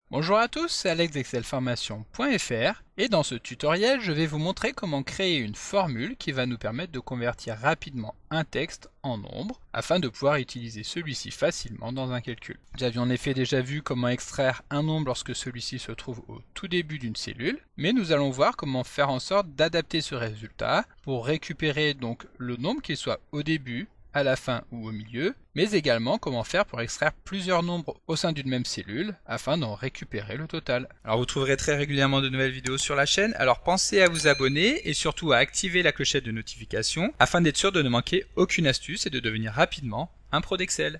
Bonjour à tous, c'est Alex d'excelformation.fr et dans ce tutoriel, je vais vous montrer comment créer une formule qui va nous permettre de convertir rapidement un texte en nombre afin de pouvoir utiliser celui-ci facilement dans un calcul. Nous avions en effet déjà vu comment extraire un nombre lorsque celui-ci se trouve au tout début d'une cellule, mais nous allons voir comment faire en sorte d'adapter ce résultat pour récupérer donc le nombre qu'il soit au début, à la fin ou au milieu, mais également comment faire pour extraire plusieurs nombres au sein d'une même cellule afin d'en récupérer le total. Alors vous trouverez très régulièrement de nouvelles vidéos sur la chaîne, alors pensez à vous abonner et surtout à activer la clochette de notification afin d'être sûr de ne manquer aucune astuce et de devenir rapidement un pro d'Excel.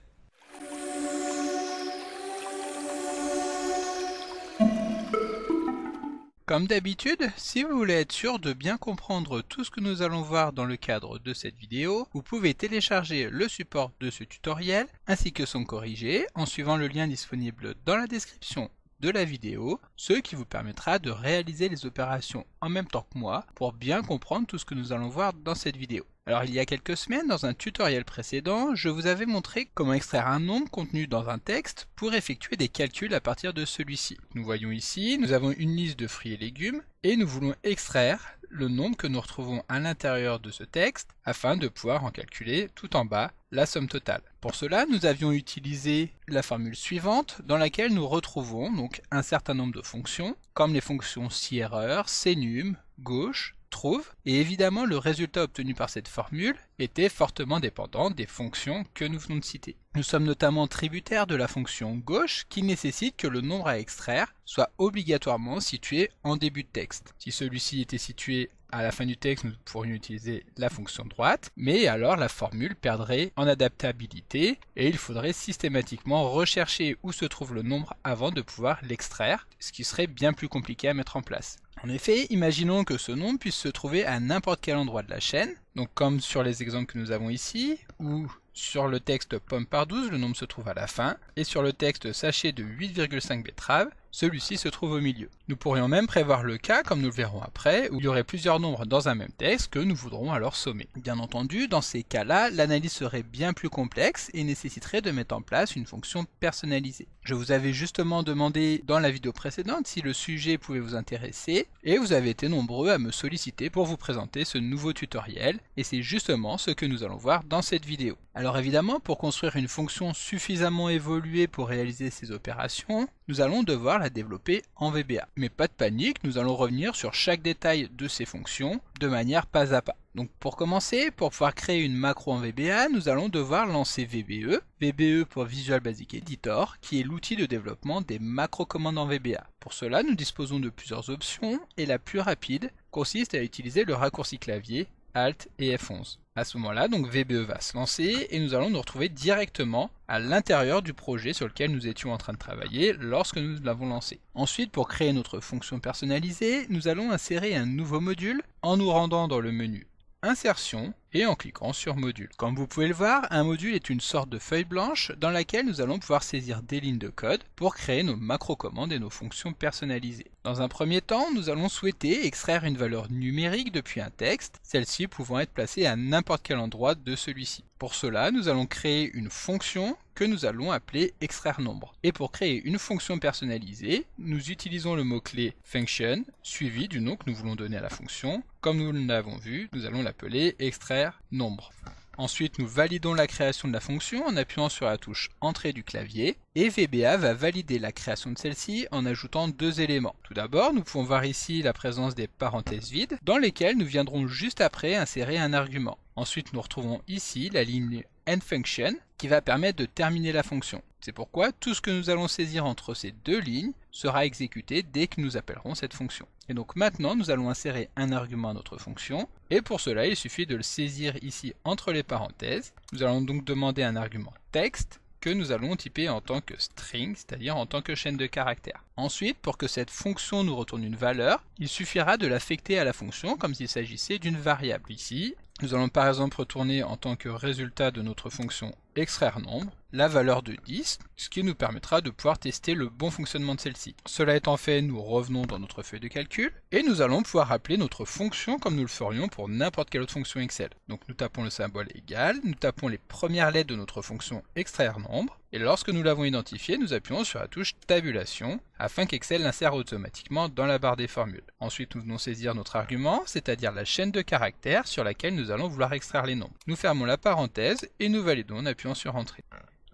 Comme d'habitude, si vous voulez être sûr de bien comprendre tout ce que nous allons voir dans le cadre de cette vidéo, vous pouvez télécharger le support de ce tutoriel ainsi que son corrigé en suivant le lien disponible dans la description de la vidéo, ce qui vous permettra de réaliser les opérations en même temps que moi pour bien comprendre tout ce que nous allons voir dans cette vidéo. Alors il y a quelques semaines, dans un tutoriel précédent, je vous avais montré comment extraire un nombre contenu dans un texte pour effectuer des calculs à partir de celui-ci. Nous voyons ici, nous avons une liste de fruits et légumes et nous voulons extraire le nombre que nous retrouvons à l'intérieur de ce texte afin de pouvoir en calculer tout en bas la somme totale. Pour cela, nous avions utilisé la formule suivante dans laquelle nous retrouvons donc un certain nombre de fonctions comme les fonctions si-erreur, senum, gauche, trouve, et évidemment le résultat obtenu par cette formule était fortement dépendant des fonctions que nous venons de citer. Nous sommes notamment tributaires de la fonction gauche qui nécessite que le nombre à extraire soit obligatoirement situé en début de texte. Si celui-ci était situé à la fin du texte, nous pourrions utiliser la fonction droite, mais alors la formule perdrait en adaptabilité et il faudrait systématiquement rechercher où se trouve le nombre avant de pouvoir l'extraire, ce qui serait bien plus compliqué à mettre en place. En effet, imaginons que ce nombre puisse se trouver à n'importe quel endroit de la chaîne, donc comme sur les exemples que nous avons ici, ou sur le texte pomme par 12, le nombre se trouve à la fin, et sur le texte sachet de 8,5 betteraves, celui-ci se trouve au milieu. Nous pourrions même prévoir le cas, comme nous le verrons après, où il y aurait plusieurs nombres dans un même texte que nous voudrons alors sommer. Bien entendu, dans ces cas-là, l'analyse serait bien plus complexe et nécessiterait de mettre en place une fonction personnalisée. Je vous avais justement demandé dans la vidéo précédente si le sujet pouvait vous intéresser, et vous avez été nombreux à me solliciter pour vous présenter ce nouveau tutoriel, et c'est justement ce que nous allons voir dans cette vidéo. Alors évidemment, pour construire une fonction suffisamment évoluée pour réaliser ces opérations, nous allons devoir la développer en VBA. Mais pas de panique, nous allons revenir sur chaque détail de ces fonctions de manière pas à pas. Donc pour commencer, pour pouvoir créer une macro en VBA, nous allons devoir lancer VBE, VBE pour Visual Basic Editor, qui est l'outil de développement des macro-commandes en VBA. Pour cela, nous disposons de plusieurs options, et la plus rapide consiste à utiliser le raccourci clavier Alt et F11. À ce moment-là, donc VBE va se lancer et nous allons nous retrouver directement à l'intérieur du projet sur lequel nous étions en train de travailler lorsque nous l'avons lancé. Ensuite, pour créer notre fonction personnalisée, nous allons insérer un nouveau module en nous rendant dans le menu Insertion et en cliquant sur Module. Comme vous pouvez le voir, un module est une sorte de feuille blanche dans laquelle nous allons pouvoir saisir des lignes de code pour créer nos macro-commandes et nos fonctions personnalisées. Dans un premier temps, nous allons souhaiter extraire une valeur numérique depuis un texte, celle-ci pouvant être placée à n'importe quel endroit de celui-ci. Pour cela, nous allons créer une fonction que nous allons appeler extraire nombre. Et pour créer une fonction personnalisée, nous utilisons le mot-clé function suivi du nom que nous voulons donner à la fonction. Comme nous l'avons vu, nous allons l'appeler extraire nombre. Ensuite, nous validons la création de la fonction en appuyant sur la touche Entrée du clavier et VBA va valider la création de celle-ci en ajoutant deux éléments. Tout d'abord, nous pouvons voir ici la présence des parenthèses vides dans lesquelles nous viendrons juste après insérer un argument. Ensuite, nous retrouvons ici la ligne endFunction qui va permettre de terminer la fonction. C'est pourquoi tout ce que nous allons saisir entre ces deux lignes sera exécuté dès que nous appellerons cette fonction. Et donc maintenant, nous allons insérer un argument à notre fonction, et pour cela, il suffit de le saisir ici entre les parenthèses. Nous allons donc demander un argument texte que nous allons typer en tant que string, c'est-à-dire en tant que chaîne de caractères. Ensuite, pour que cette fonction nous retourne une valeur, il suffira de l'affecter à la fonction comme s'il s'agissait d'une variable. Ici, nous allons par exemple retourner en tant que résultat de notre fonction extraire nombre, la valeur de 10, ce qui nous permettra de pouvoir tester le bon fonctionnement de celle-ci. Cela étant fait, nous revenons dans notre feuille de calcul et nous allons pouvoir appeler notre fonction comme nous le ferions pour n'importe quelle autre fonction Excel. Donc nous tapons le symbole égal, nous tapons les premières lettres de notre fonction extraire nombre et lorsque nous l'avons identifié, nous appuyons sur la touche tabulation afin qu'Excel l'insère automatiquement dans la barre des formules. Ensuite, nous venons saisir notre argument, c'est-à-dire la chaîne de caractères sur laquelle nous allons vouloir extraire les nombres. Nous fermons la parenthèse et nous validons en appuyant sur Entrée.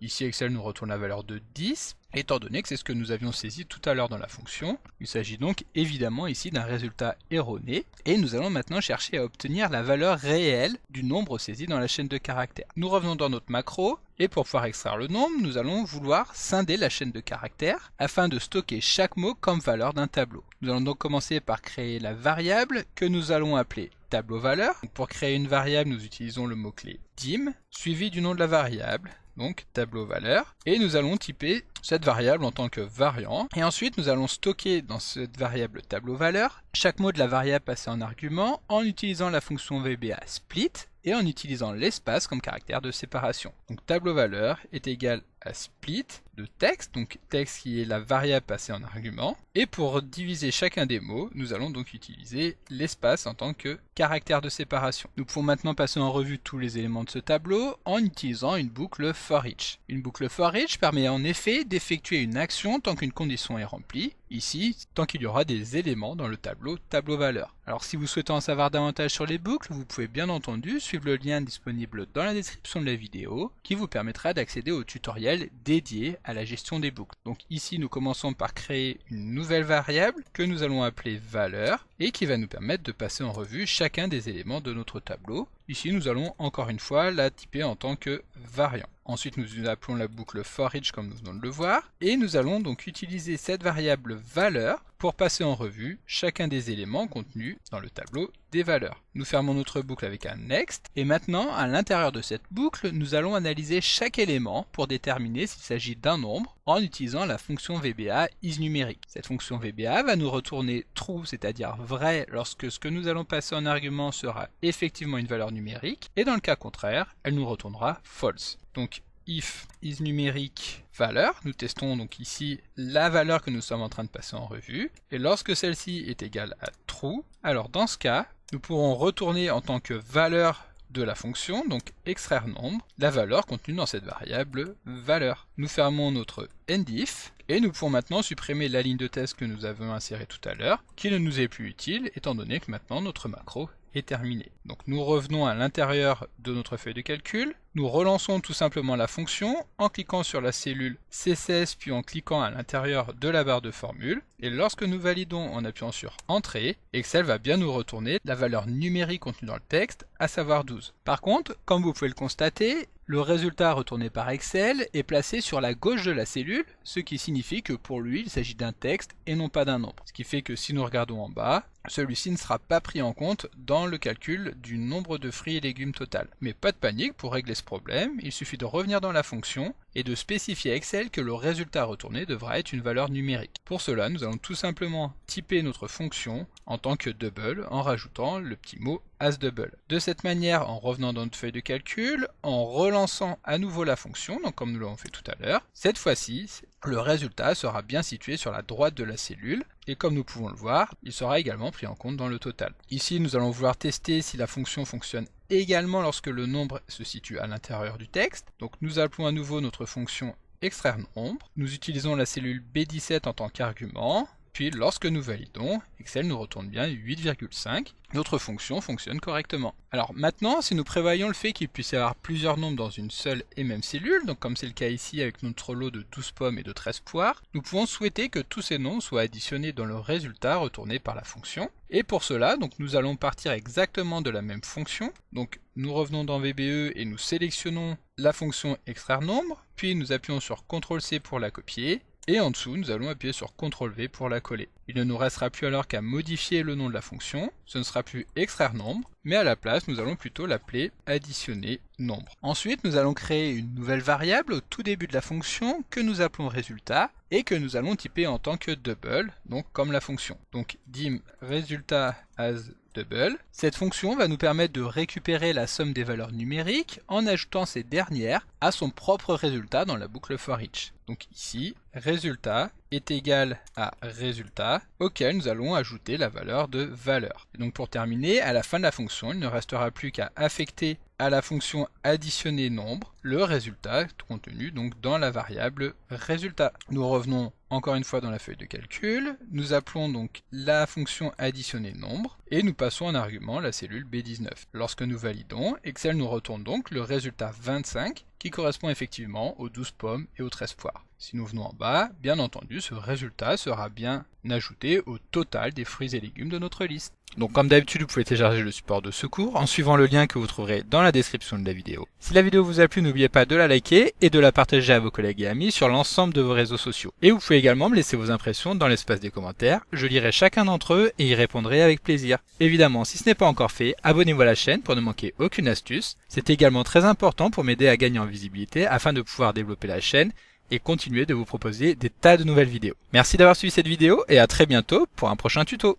Ici, Excel nous retourne la valeur de 10, étant donné que c'est ce que nous avions saisi tout à l'heure dans la fonction. Il s'agit donc évidemment ici d'un résultat erroné, et nous allons maintenant chercher à obtenir la valeur réelle du nombre saisi dans la chaîne de caractères. Nous revenons dans notre macro, et pour pouvoir extraire le nombre, nous allons vouloir scinder la chaîne de caractères, afin de stocker chaque mot comme valeur d'un tableau. Nous allons donc commencer par créer la variable que nous allons appeler tableau valeur. Donc pour créer une variable, nous utilisons le mot-clé dim, suivi du nom de la variable, donc tableau valeur, et nous allons typer cette variable en tant que variant, et ensuite nous allons stocker dans cette variable tableau valeur chaque mot de la variable passé en argument en utilisant la fonction VBA split et en utilisant l'espace comme caractère de séparation. Donc tableau valeur est égal à split de texte, donc texte qui est la variable passée en argument, et pour diviser chacun des mots, nous allons donc utiliser l'espace en tant que caractère de séparation. Nous pouvons maintenant passer en revue tous les éléments de ce tableau en utilisant une boucle for each. Une boucle for each permet en effet d'effectuer une action tant qu'une condition est remplie, ici tant qu'il y aura des éléments dans le tableau valeur. Alors si vous souhaitez en savoir davantage sur les boucles, vous pouvez bien entendu suivre le lien disponible dans la description de la vidéo qui vous permettra d'accéder au tutoriel dédié à la gestion des boucles. Donc ici nous commençons par créer une nouvelle variable que nous allons appeler valeur et qui va nous permettre de passer en revue chacun des éléments de notre tableau. Ici nous allons encore une fois la typer en tant que variant. Ensuite nous appelons la boucle for each comme nous venons de le voir et nous allons donc utiliser cette variable valeur pour passer en revue chacun des éléments contenus dans le tableau des valeurs. Nous fermons notre boucle avec un next et maintenant à l'intérieur de cette boucle nous allons analyser chaque élément pour déterminer s'il s'agit d'un nombre en utilisant la fonction VBA isNumeric. Cette fonction VBA va nous retourner true, c'est-à-dire vrai lorsque ce que nous allons passer en argument sera effectivement une valeur numérique et dans le cas contraire elle nous retournera false. Donc if isNumeric valeur, nous testons donc ici la valeur que nous sommes en train de passer en revue, et lorsque celle-ci est égale à true, alors dans ce cas, nous pourrons retourner en tant que valeur de la fonction, donc extraire nombre, la valeur contenue dans cette variable valeur. Nous fermons notre endif, et nous pouvons maintenant supprimer la ligne de test que nous avons insérée tout à l'heure, qui ne nous est plus utile, étant donné que maintenant notre macro est terminé. Donc nous revenons à l'intérieur de notre feuille de calcul, nous relançons tout simplement la fonction en cliquant sur la cellule C16 puis en cliquant à l'intérieur de la barre de formule et lorsque nous validons en appuyant sur Entrée, Excel va bien nous retourner la valeur numérique contenue dans le texte, à savoir 12. Par contre, comme vous pouvez le constater, le résultat retourné par Excel est placé sur la gauche de la cellule, ce qui signifie que pour lui il s'agit d'un texte et non pas d'un nombre. Ce qui fait que si nous regardons en bas, celui-ci ne sera pas pris en compte dans le calcul du nombre de fruits et légumes total. Mais pas de panique, pour régler ce problème, il suffit de revenir dans la fonction et de spécifier à Excel que le résultat retourné devra être une valeur numérique. Pour cela, nous allons tout simplement typer notre fonction en tant que double en rajoutant le petit mot asDouble. De cette manière, en revenant dans notre feuille de calcul, en relançant à nouveau la fonction, donc comme nous l'avons fait tout à l'heure, cette fois-ci, le résultat sera bien situé sur la droite de la cellule, et comme nous pouvons le voir, il sera également pris en compte dans le total. Ici, nous allons vouloir tester si la fonction fonctionne également lorsque le nombre se situe à l'intérieur du texte. Donc nous appelons à nouveau notre fonction extraire nombre, nous utilisons la cellule B17 en tant qu'argument, puis lorsque nous validons, Excel nous retourne bien 8,5. Notre fonction fonctionne correctement. Alors maintenant, si nous prévoyons le fait qu'il puisse y avoir plusieurs nombres dans une seule et même cellule, donc comme c'est le cas ici avec notre lot de 12 pommes et de 13 poires, nous pouvons souhaiter que tous ces nombres soient additionnés dans le résultat retourné par la fonction. Et pour cela, donc nous allons partir exactement de la même fonction. Donc nous revenons dans VBE et nous sélectionnons la fonction extraire nombre, puis nous appuyons sur CTRL-C pour la copier, et en dessous nous allons appuyer sur CTRL-V pour la coller. Il ne nous restera plus alors qu'à modifier le nom de la fonction, ce ne sera plus extraire nombre, mais à la place nous allons plutôt l'appeler additionner nombre. Ensuite nous allons créer une nouvelle variable au tout début de la fonction que nous appelons résultat et que nous allons typer en tant que double, donc comme la fonction. Donc dim résultat as double. Cette fonction va nous permettre de récupérer la somme des valeurs numériques en ajoutant ces dernières à son propre résultat dans la boucle for each. Donc ici, résultat est égal à résultat auquel nous allons ajouter la valeur de valeur. Et donc pour terminer, à la fin de la fonction, il ne restera plus qu'à affecter à la fonction additionner nombre le résultat contenu donc dans la variable résultat. Nous revenons encore une fois dans la feuille de calcul, nous appelons donc la fonction additionner nombre et nous passons en argument la cellule B19. Lorsque nous validons, Excel nous retourne donc le résultat 25 qui correspond effectivement aux 12 pommes et aux 13 poires. Si nous venons en bas, bien entendu, ce résultat sera bien ajouté au total des fruits et légumes de notre liste. Donc comme d'habitude, vous pouvez télécharger le support de secours en suivant le lien que vous trouverez dans la description de la vidéo. Si la vidéo vous a plu, n'oubliez pas de la liker et de la partager à vos collègues et amis sur l'ensemble de vos réseaux sociaux. Et vous pouvez également me laisser vos impressions dans l'espace des commentaires, je lirai chacun d'entre eux et y répondrai avec plaisir. Évidemment, si ce n'est pas encore fait, abonnez-vous à la chaîne pour ne manquer aucune astuce. C'est également très important pour m'aider à gagner en visibilité afin de pouvoir développer la chaîne et continuer de vous proposer des tas de nouvelles vidéos. Merci d'avoir suivi cette vidéo et à très bientôt pour un prochain tuto.